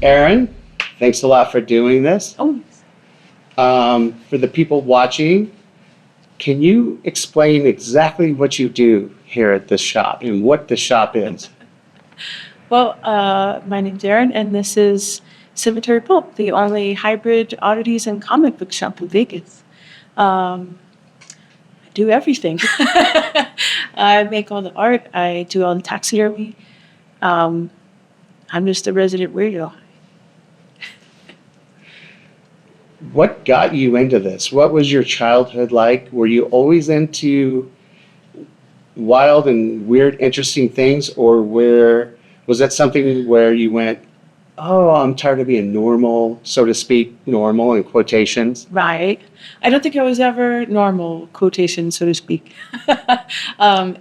Erin, thanks a lot for doing this. Oh, For the people watching, can you explain exactly what you do here at this shop and what the shop is? well, my name's Erin, and this is Cemetery Pulp, the only hybrid oddities and comic book shop in Vegas. I do everything. I make all the art. I do all the taxidermy. I'm just a resident weirdo. What got you into this? What was your childhood like? Were you always into wild and weird, interesting things, or was that something where you went, oh, I'm tired of being normal, so to speak, normal in quotations? Right. I don't think I was ever normal, quotation, so to speak.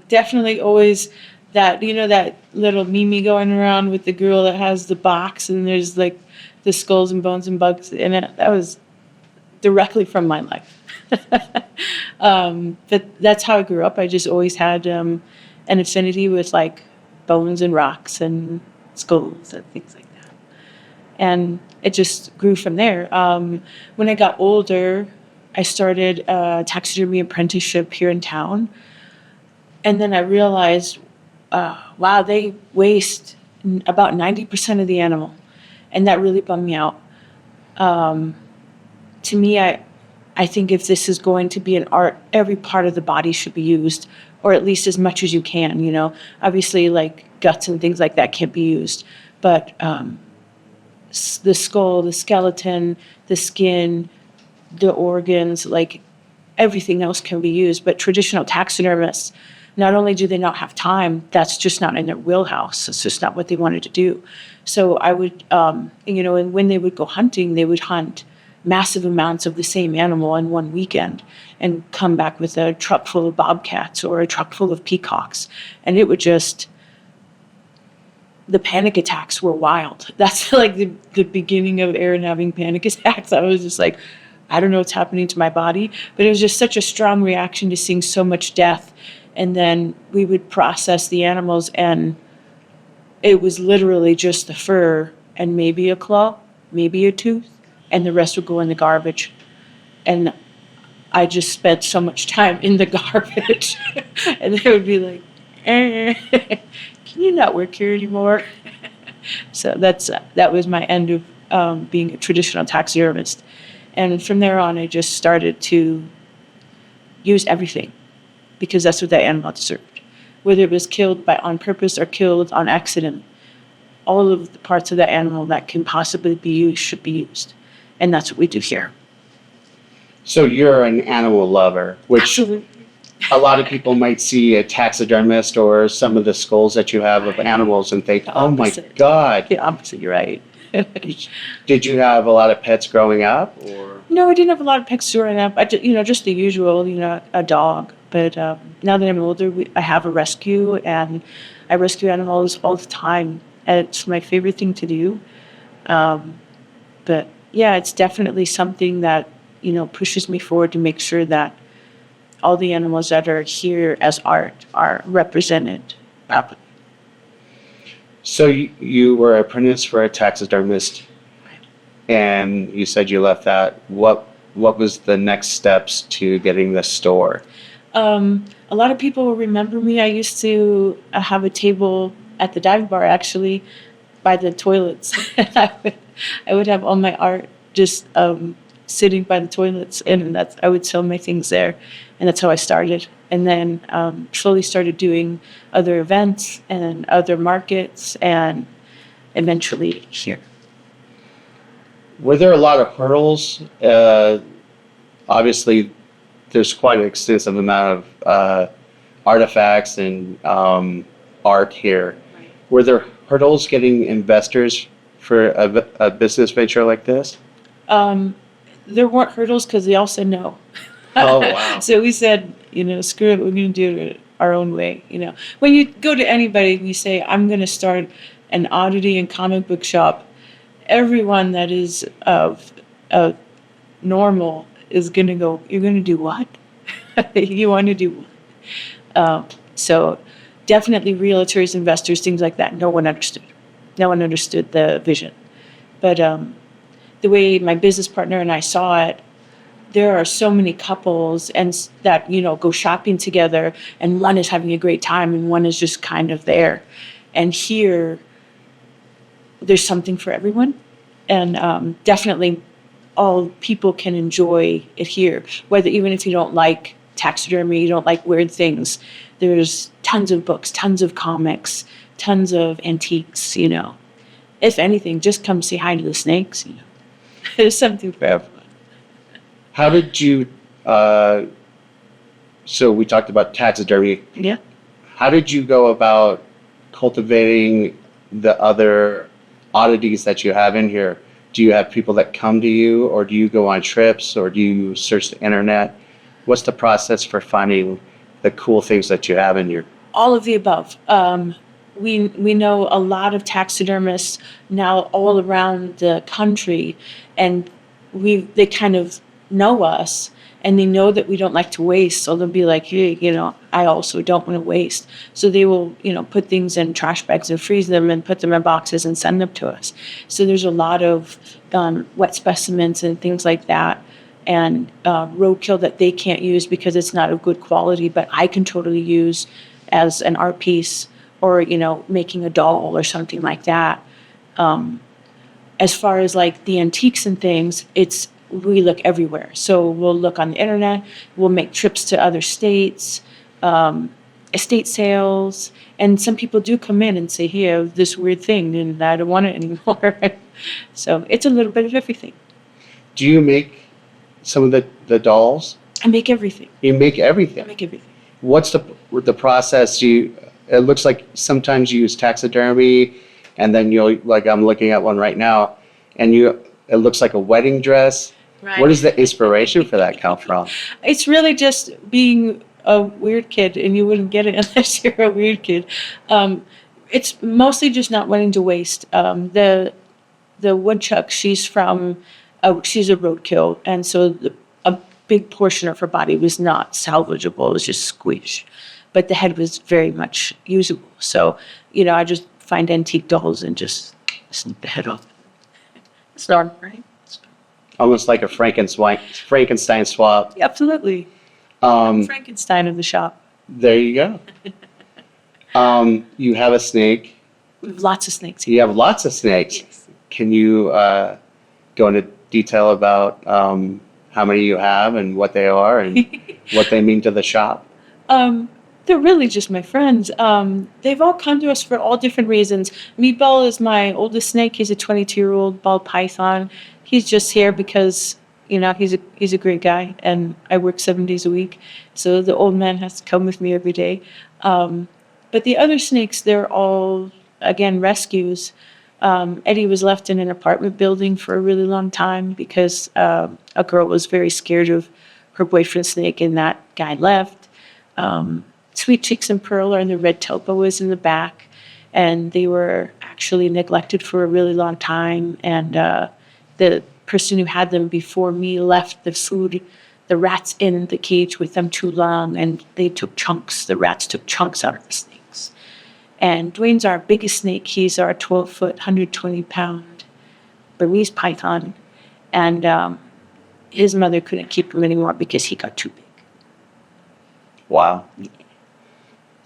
Definitely always that, that little meme going around with the girl that has the box and there's like the skulls and bones and bugs in it. That was directly from my life. But that's how I grew up. I just always had an affinity with like bones and rocks and skulls and things like that. And it just grew from there. When I got older, I started a taxidermy apprenticeship here in town. And then I realized, wow, they waste about 90% of the animal. And that really bummed me out. To me, I think if this is going to be an art, every part of the body should be used, or at least as much as you can, Obviously, like guts and things like that can't be used. But the skull, the skeleton, the skin, the organs, like everything else can be used. But traditional taxidermists, not only do they not have time, that's just not in their wheelhouse. It's just not what they wanted to do. So I would, and when they would go hunting, they would hunt massive amounts of the same animal in one weekend and come back with a truck full of bobcats or a truck full of peacocks. And it would just, the panic attacks were wild. That's like the beginning of Erin having panic attacks. I was just like, I don't know what's happening to my body. But it was just such a strong reaction to seeing so much death. And then we would process the animals, and it was literally just the fur and maybe a claw, maybe a tooth, and the rest would go in the garbage. And I just spent so much time in the garbage. And they would be like, can you not work here anymore? So that was my end of being a traditional taxidermist. And from there on, I just started to use everything because that's what that animal deserved. Whether it was killed on purpose or killed on accident, all of the parts of that animal that can possibly be used should be used. And that's what we do here. So you're an animal lover, which Absolutely. a lot of people might see a taxidermist or some of the skulls that you have of animals and think, oh my God. The opposite, you're right. Did you have a lot of pets growing up? Or? No, I didn't have a lot of pets growing up. Just the usual, a dog. But now that I'm older, I have a rescue, and I rescue animals all the time. And it's my favorite thing to do. But yeah, it's definitely something that, pushes me forward to make sure that all the animals that are here as art are represented properly. So you were an apprentice for a taxidermist, and you said you left that. What was the next steps to getting the store? A lot of people will remember me. I used to have a table at the dive bar, actually, by the toilets. I would have all my art just sitting by the toilets, and I would sell my things there, and that's how I started. And then slowly started doing other events and other markets, and eventually here. Were there a lot of hurdles? Obviously, there's quite an extensive amount of artifacts and art here. Right. Were there hurdles getting investors for a business venture like this? There weren't hurdles because they all said no. Oh, wow. So we said, screw it, we're going to do it our own way. When you go to anybody and you say, I'm going to start an oddity and comic book shop, everyone that is of normal is going to go, you're going to do what? You want to do what? So definitely realtors, investors, things like that, no one understood. No one understood the vision. But the way my business partner and I saw it, there are so many couples that, go shopping together, and one is having a great time and one is just kind of there. And here, there's something for everyone. And definitely all people can enjoy it here. Whether even if you don't like taxidermy, you don't like weird things, there's tons of books, tons of comics, tons of antiques, If anything, just come say hi to the snakes, There's something for everyone. How did you, so we talked about taxidermy. Yeah. How did you go about cultivating the other oddities that you have in here? Do you have people that come to you, or do you go on trips, or do you search the internet? What's the process for finding the cool things that you have in here? All of the above. We know a lot of taxidermists now all around the country, and they kind of know us, and they know that we don't like to waste, so they'll be like, hey, I also don't want to waste. So they will, put things in trash bags and freeze them and put them in boxes and send them to us. So there's a lot of wet specimens and things like that, and roadkill that they can't use because it's not of good quality, but I can totally use as an art piece, or, making a doll or something like that. As far as like the antiques and things, we look everywhere. So we'll look on the internet, we'll make trips to other states, estate sales, and some people do come in and say, hey, I have this weird thing and I don't want it anymore. So it's a little bit of everything. Do you make some of the dolls? I make everything. You make everything? I make everything. What's the process? It looks like sometimes you use taxidermy, and then I'm looking at one right now, and it looks like a wedding dress. Right. Where does the inspiration for that come from? It's really just being a weird kid, and you wouldn't get it unless you're a weird kid. It's mostly just not wanting to waste. The woodchuck, she's a roadkill, and so a big portion of her body was not salvageable. It was just squish. But the head was very much usable. So, I just find antique dolls and just snip the head off. It's normal, right? Almost like a Frankenstein swap. Absolutely. Frankenstein of the shop. There you go. You have a snake. We have lots of snakes here. You have lots of snakes. Yes. Can you go into detail about how many you have and what they are and what they mean to the shop? They're really just my friends. They've all come to us for all different reasons. Meaul is my oldest snake. He's a 22-year-old ball python. He's just here because, he's a great guy, and I work 7 days a week. So the old man has to come with me every day. But the other snakes, they're all, again, rescues. Eddie was left in an apartment building for a really long time because a girl was very scared of her boyfriend's snake, and that guy left. Sweet Cheeks and Pearl and the red topo was in the back, and they were actually neglected for a really long time. And the person who had them before me left the rats in the cage with them too long, and the rats took chunks out of the snakes. And Dwayne's our biggest snake. He's our 12-foot, 120-pound Burmese python, and his mother couldn't keep him anymore because he got too big. Wow.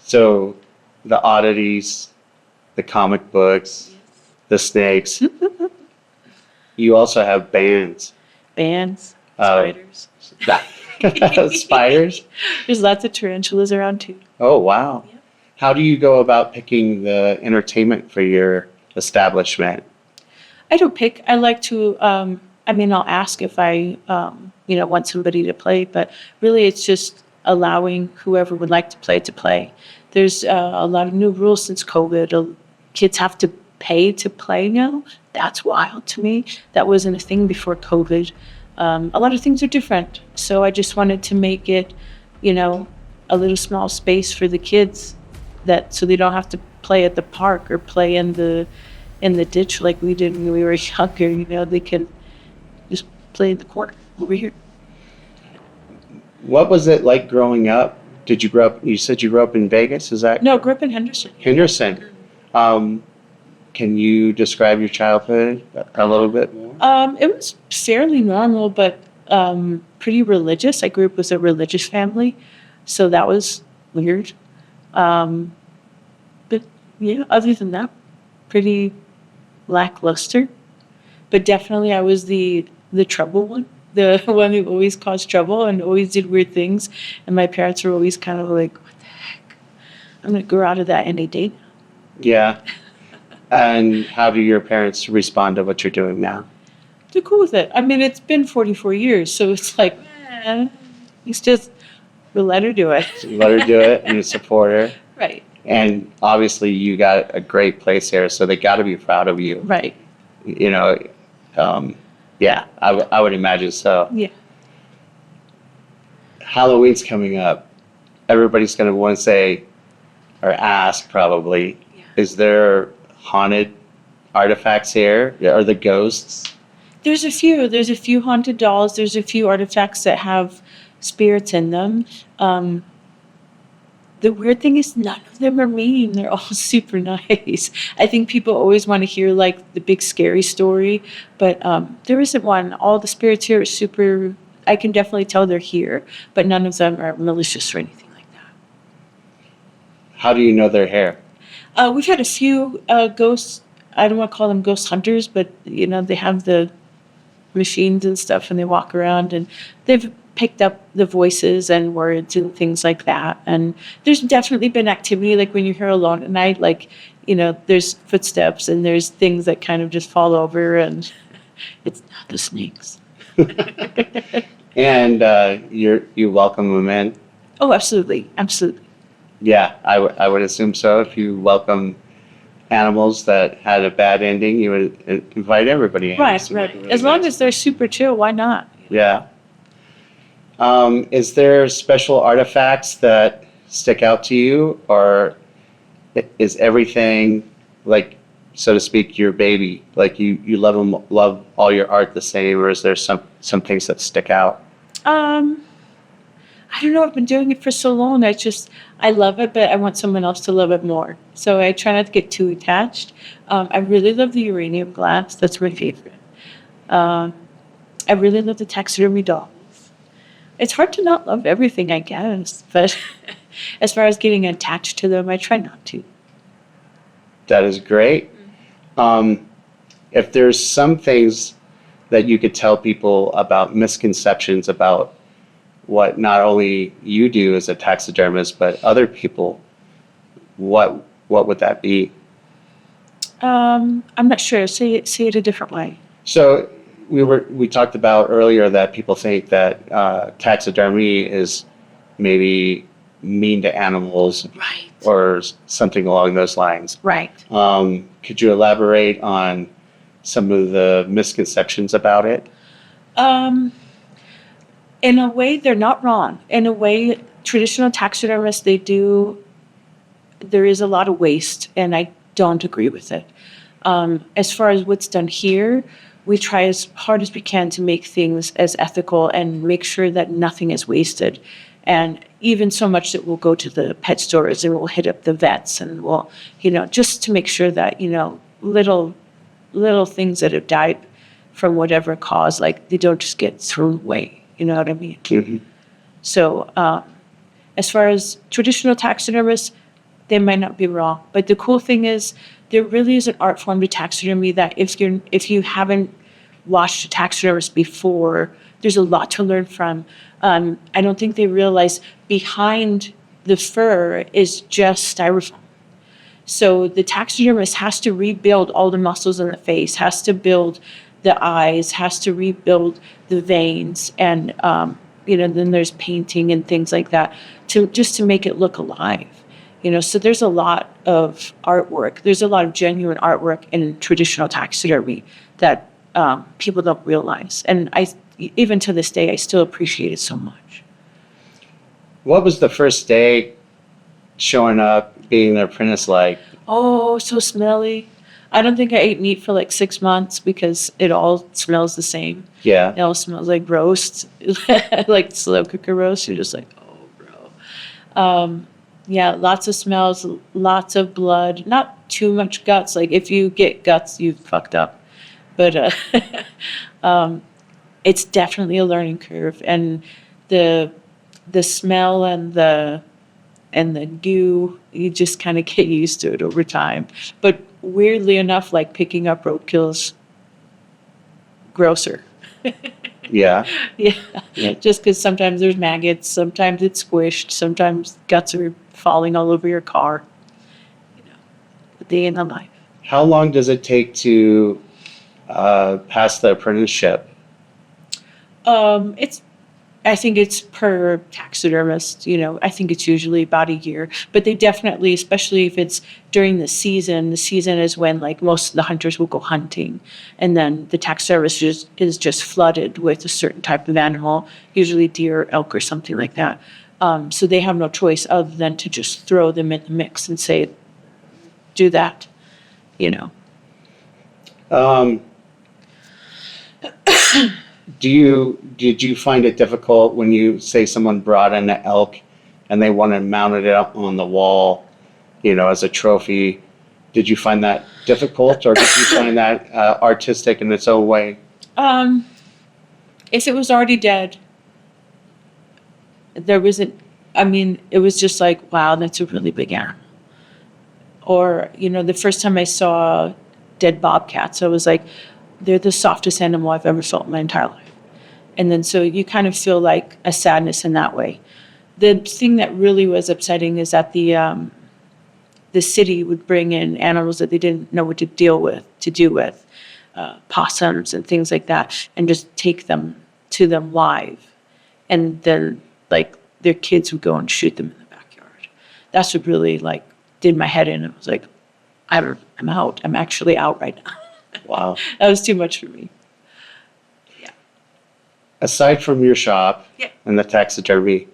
So the oddities, the comic books, the snakes. You also have bands. Bands, spiders. Spiders? There's lots of tarantulas around too. Oh, wow. Yep. How do you go about picking the entertainment for your establishment? I don't pick. I like to, I'll ask if I, want somebody to play, but really it's just allowing whoever would like to play. There's a lot of new rules since COVID. Kids have to pay to play now. That's wild to me. That wasn't a thing before COVID. A lot of things are different. So I just wanted to make it, a little small space for the kids so they don't have to play at the park or play in the ditch like we did when we were younger. They can just play in the corner over here. What was it like growing up? Did you grow up, you said you grew up in Vegas, is that? No, grew up in Henderson. Henderson. Can you describe your childhood a little bit more? It was fairly normal, but pretty religious. I grew up with a religious family, so that was weird. Um, but yeah, other than that, pretty lackluster. But definitely, I was the trouble one, the one who always caused trouble and always did weird things. And my parents were always kind of like, "What the heck? I'm gonna grow out of that any day." Yeah. And how do your parents respond to what you're doing now? They're cool with it. I mean, it's been 44 years, so it's like, it's just we'll let her do it. You let her do it and you support her. Right. And obviously, you got a great place here, so they got to be proud of you. Right. You know, yeah, I would imagine so. Yeah. Halloween's coming up. Everybody's going to want to say or ask probably, is there haunted artifacts here? Are the ghosts? There's a few. There's a few haunted dolls. There's a few artifacts that have spirits in them. The weird thing is none of them are mean. They're all super nice. I think people always want to hear like the big scary story, but there isn't one. All the spirits here are super, I can definitely tell they're here, but none of them are malicious or anything like that. How do you know they're here? We've had a few ghosts. I don't want to call them ghost hunters, but you know, they have the machines and stuff and they walk around and they've picked up the voices and words and things like that. And there's definitely been activity, like when you're here alone at night, like, you know, there's footsteps and there's things that kind of just fall over and it's not the snakes. And you welcome them in? Oh, absolutely. Absolutely. Yeah, I would assume so. If you welcome animals that had a bad ending, you would invite everybody in. Right, right. Really As long nice. as they're super chill, why not? Yeah. Is there special artifacts that stick out to you, or is everything, like, so to speak, your baby? Like you love all your art the same, or is there some things that stick out? I don't know. I've been doing it for so long. I love it, but I want someone else to love it more. So I try not to get too attached. I really love the uranium glass. That's my favorite. I really love the taxidermy dolls. It's hard to not love everything, I guess. But as far as getting attached to them, I try not to. That is great. If there's some things that you could tell people about misconceptions about what not only you do as a taxidermist, but other people, what would that be? I'm not sure. Say it a different way. So we talked about earlier that people think that taxidermy is maybe mean to animals, Right. or something along those lines. Right. Could you elaborate on some of the misconceptions about it? In a way, they're not wrong. In a way, traditional taxidermists, there is a lot of waste, and I don't agree with it. As far as what's done here, we try as hard as we can to make things as ethical and make sure that nothing is wasted. And even so much that we'll go to the pet stores and we'll hit up the vets and we'll, just to make sure that, little things that have died from whatever cause, like they don't just get thrown away. You know what I mean? Mm-hmm. So as far as traditional taxidermists, they might not be wrong. But the cool thing is there really is an art form to taxidermy that if you haven't watched a taxidermist before, there's a lot to learn from. I don't think they realize behind the fur is just styrofoam. So the taxidermist has to rebuild all the muscles in the face, has to build the eyes, has to rebuild the veins, and then there's painting and things like that to make it look alive. So there's a lot of artwork. There's a lot of genuine artwork in traditional taxidermy that people don't realize. And even to this day, I still appreciate it so much. What was the first day showing up, being an apprentice like? Oh, so smelly. I don't think I ate meat for like 6 months because it all smells the same. Yeah. It all smells like roast, like slow cooker roast. You're just like, oh, bro. Yeah, lots of smells, lots of blood. Not too much guts. Like if you get guts, you've fucked up. But it's definitely a learning curve, and the smell and the goo, you just kind of get used to it over time. But weirdly enough, like picking up roadkill's grosser. Yeah. Yeah. Just because sometimes there's maggots, sometimes it's squished, sometimes guts are falling all over your car. A day in the life. How long does it take to pass the apprenticeship? I think it's per taxidermist, I think it's usually about a year, but they definitely, especially if it's during the season is when like most of the hunters will go hunting, and then the taxidermist is just flooded with a certain type of animal, usually deer, elk, or something like that. So they have no choice other than to just throw them in the mix and say, do that, Did you find it difficult when you say someone brought in an elk and they wanted to mount it up on the wall, as a trophy? Did you find that difficult, or did you find that artistic in its own way? If it was already dead, it was just like, wow, that's a really big animal. Or, the first time I saw dead bobcats, I was like, they're the softest animal I've ever felt in my entire life. And then so you kind of feel like a sadness in that way. The thing that really was upsetting is that the city would bring in animals that they didn't know what to do with, possums and things like that, and just take them to them live. And then like their kids would go and shoot them in the backyard. That's what really like did my head in. It was like, I'm out. I'm actually out right now. Wow. That was too much for me. Yeah. Aside from your shop Yeah. and the taxidermy,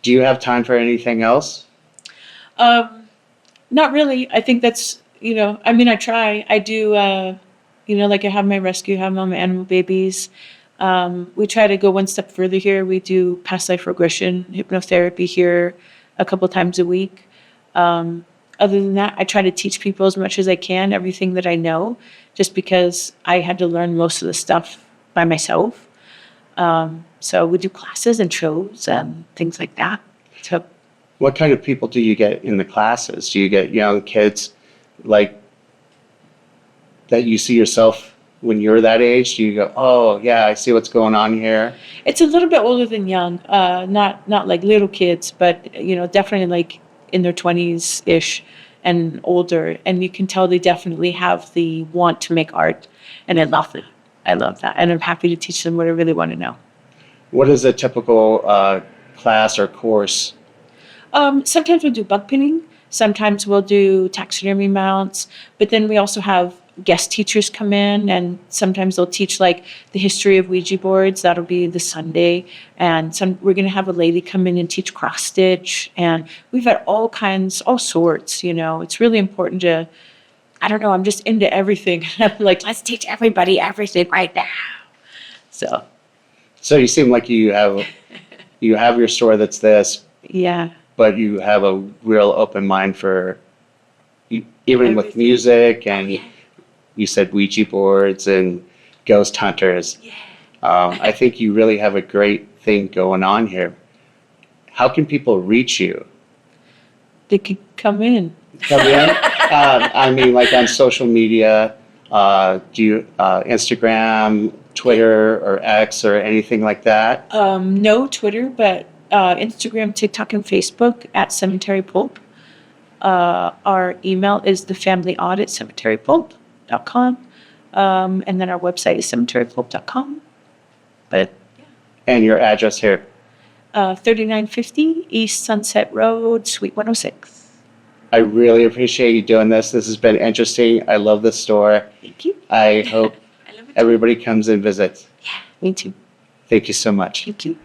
do you have time for anything else? Not really. I think that's, I try. I do, like I have my rescue, I have all my animal babies. We try to go one step further here. We do past life regression, hypnotherapy here a couple times a week. Other than that, I try to teach people as much as I can, everything that I know, just because I had to learn most of the stuff by myself. So we do classes and shows and things like that. So, What kind of people do you get in the classes? Do you get young kids like that you see yourself when you're that age? Do you go, oh, yeah, I see what's going on here? it's a little bit older than young, not like little kids, but, definitely like in their 20s-ish and older. And you can tell they definitely have the want to make art. And I love it. I love that. And I'm happy to teach them what I really want to know. What is a typical class or course? Sometimes we'll do bug pinning. Sometimes we'll do taxidermy mounts. But then we also have guest teachers come in, and sometimes they'll teach like the history of Ouija boards. That'll be the Sunday. And we're going to have a lady come in and teach cross stitch. And we've had all sorts, It's really important to, I don't know, I'm just into everything. I'm like, let's teach everybody everything right now. So you seem like you have your store that's this, yeah. but you have a real open mind for even with music, and you said Ouija boards and ghost hunters. Yeah. I think you really have a great thing going on here. How can people reach you? They could come in. Come in? Like on social media, do you Instagram, Twitter, or X, or anything like that? No Twitter, but Instagram, TikTok, and Facebook at Cemetery Pulp. Our email is thefamilyodd@cemeterypulp.com. And then our website is cemeterypulp.com. But And your address here? 3950 East Sunset Road, Suite 106. I really appreciate you doing this. This has been interesting. I love this store. Thank you. I hope I love it. everybody comes and visits. Yeah, me too. Thank you so much. Thank you.